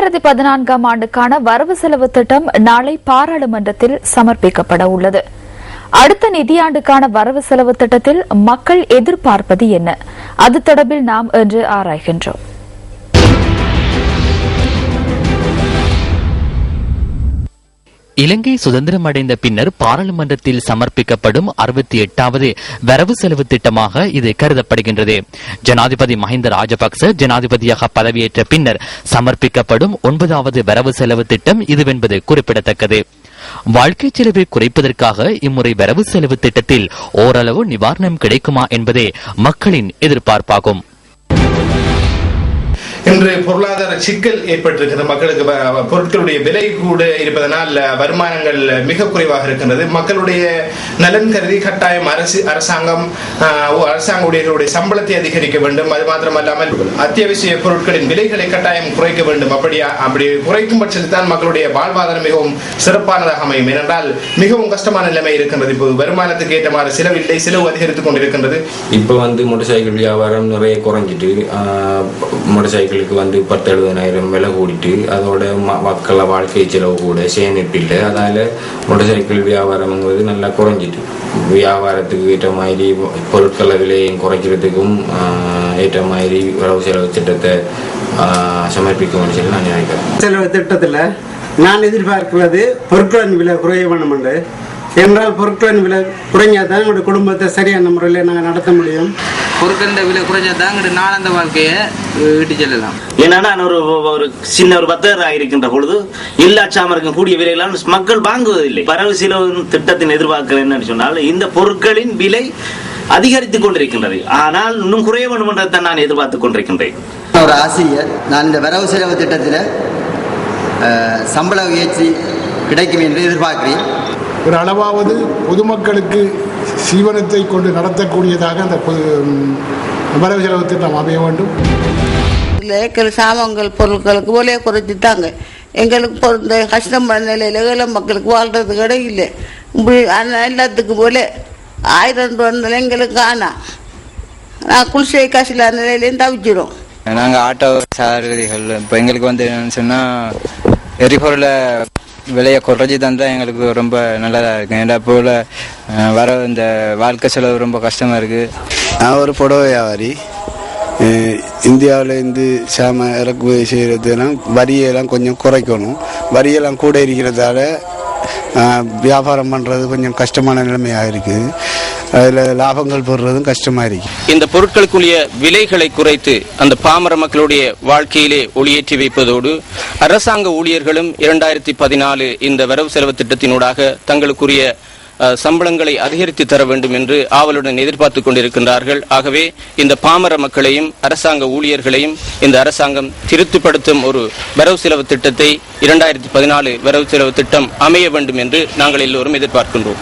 2014ஆம் ஆண்டுக்கான வரவு செலவு திட்டம் நாளை பாராளுமன்றத்தில் சமர்ப்பிக்கப்பட உள்ளது. அடுத்த நிதியாண்டுக்கான வரவு செலவு திட்டத்தில் மக்கள் எதிர்பார்ப்பது என்ன? அது தொடர்பில் நாம் இன்று ஆராய்கின்றோம். இலங்கை சுதந்திரம் அடைந்த பின்னர் பாராளுமன்றத்தில் சமர்ப்பிக்கப்படும் 68வது வரவு செலவு திட்டமாக இது கருதப்படுகின்றது. ஜனாதிபதி மஹிந்த ராஜபக்ச ஜனாதிபதியாக பதவியேற்ற பின்னர் சமர்ப்பிக்கப்படும் 9வது வரவு செலவு திட்டம் இதுவென்பது குறிப்பிடத்தக்கது. வாழ்க்கை செலவை குறைப்பதற்காக இம்முறை வரவு செலவு திட்டத்தில் ஓரளவு நிவாரணம் கிடைக்குமா என்பதே மக்களின் எதிர்பார்ப்பாகும். இன்று பொருளாதார சிக்கல் ஏற்பட்டிருக்கிறது. மக்களுக்கு பொருட்களுடைய விலை கூட இருப்பதனால் வருமானங்கள் மிக குறைவாக இருக்கின்றது. மக்களுடைய நலன் கருதி கட்டாயம் அரசாங்க ஊழியர்களுடைய சம்பளத்தை அதிகரிக்க வேண்டும். அது மாத்திரமல்லாமல் அத்தியாவசிய பொருட்களின் விலைகளை கட்டாயம் குறைக்க வேண்டும். அப்படி குறைக்கும் பட்சத்தில் தான் மக்களுடைய வாழ்வாதாரம் மிகவும் சிறப்பானதாக அமையும். ஏனென்றால் மிகவும் கஷ்டமான நிலைமை இருக்கின்றது. இப்போ வருமானத்துக்கு ஏற்றமாறு செலவில்லை, செலவு அதிகரித்துக் கொண்டிருக்கின்றது. இப்போ மோட்டார் சைக்கிள் வியாபாரம் நிறைய குறைஞ்சிட்டு மோட்டார் சைக்கிள் 10,70,000 விலை கூடிட்டு அதோட மக்கள் வாழ்க்கை செலவு கூட சேமிப்பில்லை. அதால மோட்டார் சைக்கிள் வியாபாரம்ங்கிறது நல்லா குறைஞ்சிட்டு வியாபாரத்துக்கு ஏற்ற மாதிரி பொருட்களை விலையும் குறைக்கிறதுக்கும் ஏற்ற மாதிரி வரவு செலவு திட்டத்தை சமர்ப்பிக்கும் சொல்லி நான் நினைக்கிறேன். செலவு திட்டத்தில் நான் எதிர்பார்க்கிறது பொருட்களின் விலை குறைய வேணும் என்று. என்றால் பொருட்களின் விலை குறைஞ்சாதான் எங்களுடைய குடும்பத்தை சரியான முறையில் நாங்கள் நடத்த முடியும். பொருட்களின் விலை குறைஞ்சாதான் எங்களுடைய நாளாந்த வாழ்க்கையை இட்டு செல்லலாம். ஏன்னா நான் ஒரு சின்ன ஒரு 10,000 இருக்கின்ற பொழுது எல்லா சாமருக்கும் கூடிய விலைகளால் மக்கள் வாங்குவதில்லை. வரவு செலவு திட்டத்தின் எதிர்பார்க்கிறேன் என்னன்னு சொன்னால் இந்த பொருட்களின் விலை அதிகரித்துக் கொண்டிருக்கின்றது. ஆனால் இன்னும் குறைய வேண்டும் என்றதை நான் எதிர்பார்த்துக் கொண்டிருக்கின்றேன். ஒரு ஆசிரியர் நான் இந்த வரவு செலவு திட்டத்தில் சம்பள உயர்ச்சி கிடைக்கும் என்று எதிர்பார்க்கிறேன். ஒரு அளவாவது பொதுமக்களுக்கு சீவனத்தை கொண்டு நடத்தக்கூடியதாக அந்த வரவு செலவு திட்டம் அமைய வேண்டும். சாமான்கள் பொருட்களுக்கு விலையை குறைச்சிட்டாங்க. எங்களுக்கு இந்த கஷ்டமான நிலையில ஏழை மக்களுக்கு வாழ்றதுக்கு இடம் இல்லை. எல்லாத்துக்கும் போல 1000 ரூபாய் எங்களுக்கு ஆனா நான் குளிசை காசில நிலையிலேயும் தவிச்சிடும். நாங்கள் ஆட்டோ சாரதிகள் இப்போ எங்களுக்கு என்னன்னு சொன்னால் எரிபொருளை விலையை குறைச்சி தந்தால் எங்களுக்கு ரொம்ப நல்லதாக இருக்குது. ஏன்னா போல் வர இந்த வாழ்க்கை செலவு ரொம்ப கஷ்டமாக இருக்குது. நான் ஒரு புடவை வியாபாரி. இந்தியாவிலேருந்து சாம இறக்குமதி செய்கிறதுனா வரியெல்லாம் கொஞ்சம் குறைக்கணும். வரியெல்லாம் கூட இருக்கிறதால வியாபாரம் பண்ணுறது கொஞ்சம் கஷ்டமான நிலைமையாக இருக்குது. அதில் லாபங்கள் போடுறதும் கஷ்டமாக இருக்கு. இந்த பொருட்களுக்குரிய விலைகளை குறைத்து அந்த பாமர மக்களுடைய வாழ்க்கையிலே ஒளியேற்றி வைப்பதோடு அரசாங்க ஊழியர்களும் 2014 இந்த வரவு செலவு திட்டத்தினூடாக தங்களுக்குரிய சம்பளங்களை அதிகரித்து தர வேண்டும் என்று ஆவலுடன் எதிர்பார்த்துக் கொண்டிருக்கின்றார்கள். ஆகவே இந்த பாமர மக்களையும் அரசாங்க ஊழியர்களையும் இந்த அரசாங்கம் திருப்திப்படுத்தும் ஒரு வரவு செலவு திட்டத்தை 2014 வரவு செலவு திட்டம் அமைய வேண்டும் என்று நாங்கள் எல்லோரும் எதிர்பார்க்கின்றோம்.